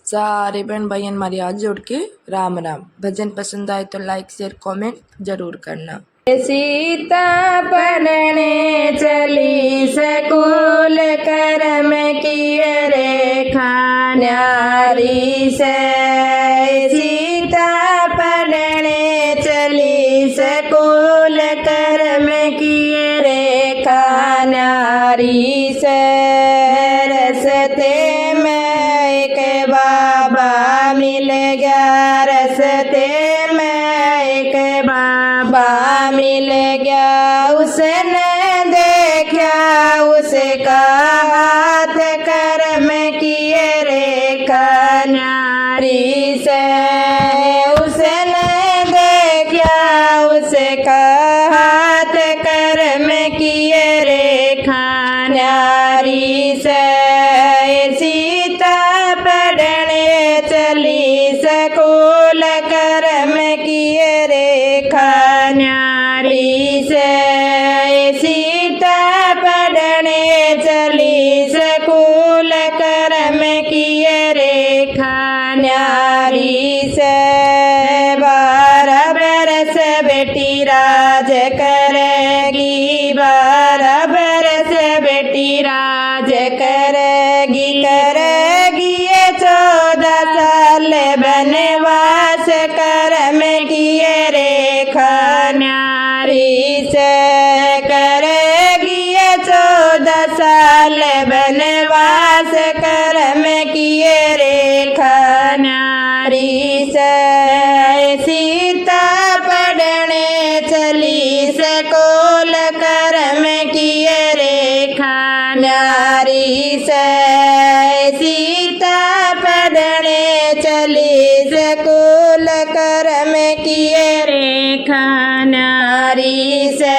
सारे बहन भाइयों मारी हाथ जोड़ के राम राम। भजन पसंद आए तो लाइक शेयर कमेंट जरूर करना। सीता पढ़ने चली स्कूल कर्म किए रेखा न्यारी से। सीता पढ़ने चली स्कूल कर्म किए रेखा न्यारी से। रस्ते में एक बाबा मिल गया, रस्ते में एक बाबा मिल गया। उसने देखा उसका हाथ कर्म किए रेखा न्यारी से। उसने देखा उसका हाथ कर्म किए रेखा न्यारी से। सीता पढ़ने चली स्कूल कर्म किए रेखा न्यारी से। सीता पढ़ने चली स्कूल कर्म किए रेखा न्यारी से। 12 बरस बेटी राज करेगी, 12 बरस बेटी राज करेगी, करेगी ये 14 साल बनवास कर्म किए रेखा न्यारी से। करेगी ये 14 साल बनवास कर्म किए रेखा न्यारी से। सीता पढ़ने चली स्कूल कर्म किए रेखा न्यारी से। सीता पढ़ने चली स्कूल कर्म किए रेखा न्यारी से।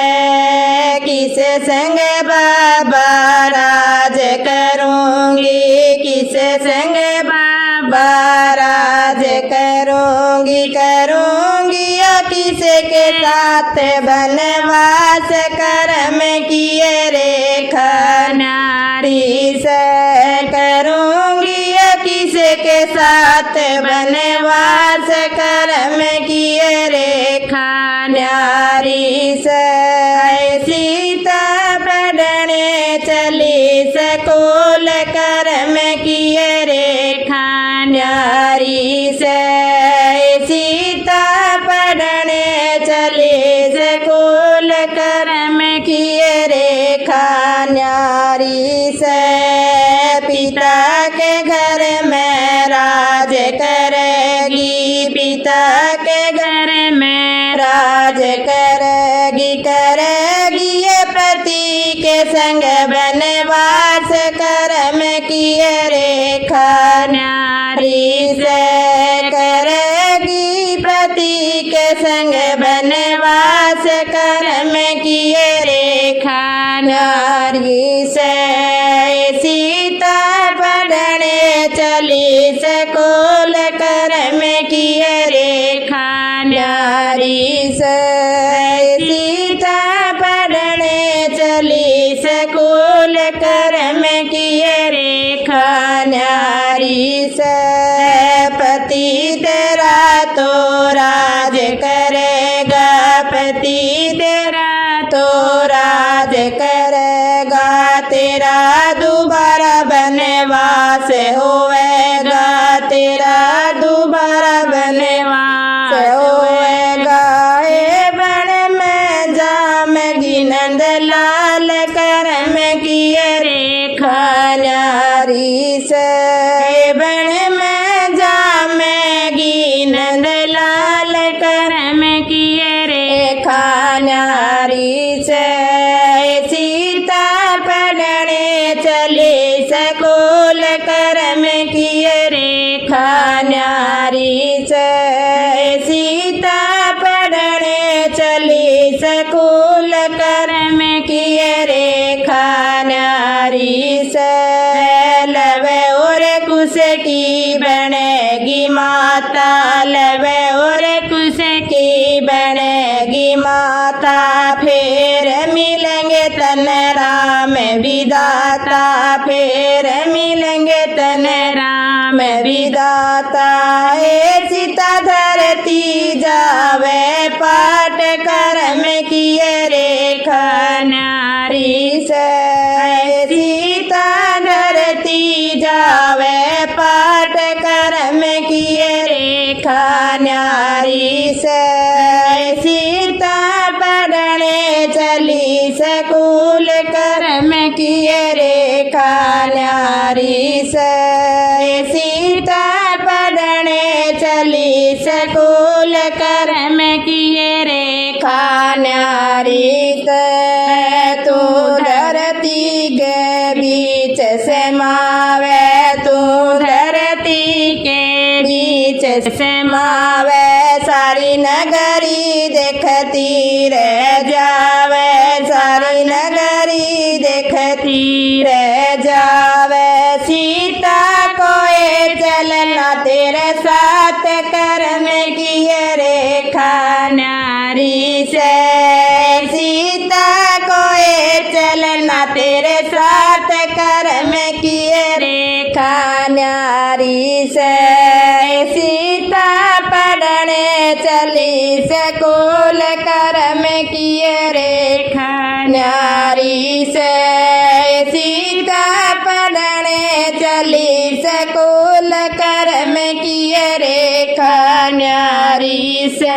किस संग बाबा राज करूंगी, किस संग बाबा राज करूंगी, करूंगी किसके साथ बनवास कर्म किए रेखा न्यारी से। करूंगी किसके साथ बनवास कर्म किए रेखा न्यारी से। सीता पढ़ने चली स्कूल कर्म किए रेखा न्यारी से। सीता पढ़ने चली स्कूल कर्म किए रेखा न्यारी से। पिता के घर में राज करेगी, पिता के घर में राज करेगी, करेगी ये पति के संग बनवास कर्म किए रेखा न्यारी से। करेगी पति के संग बनवास कर्म किए रेखा न्यारी से। सीता पढ़ने चली स्कूल कर्म किए रेखा न्यारी से। सीता पढ़ने चली स्कूल कर्म किए रेखा न्यारी से। पति तेरा तो राज करेगा, पति तेरा तो राज करेगा, तेरा दोबारा बनवास होएगा, तेरा दोबारा बनवास होएगा। ए बन में जामगी नंद लाल कर्म किए रेखा न्यारी से। बन में जामगी नंद लाल कर्म किए रेखा न्यारी से। सीता पढ़ने चली स्कूल कर्म किए रेखा न्यारी से। सीता पढ़ने चली स्कूल कर्म किए रेखा न्यारी से। लव और कुश की बनेगी माता, लवे और कुश की बनेगी माता। फिर मिलेंगे तन राम विदाता, फिर मिलेंगे तन राम विदाता। हे सीता धरती जावे पाठ कर्म किए रेखा नारी से। सीता धरती जावे पाठ कर्म किए रेखा नारी से। सीता पढ़ने चली स्कूल कर्म किए रेखा नारी से। सीता पढ़ने चली स्कूल कर्म किए रेखा नारी से। तू धरती के बीच से मावे, तू धरती के बीच से मावे। सारी नगरी देखती रह जावे, सारी नगरी देखती रह जावे। सीता कोई चलना तेरे साथ कर्म किए रेखा नारी से। सीता कोई चलना तेरे साथ कर्म किए रेखा नारी से। सीता पढ़ने चली स्कूल कर्म किए रेखा नारी से। सीता पढ़ने चली स्कूल कर्म किए रेखा नारी से।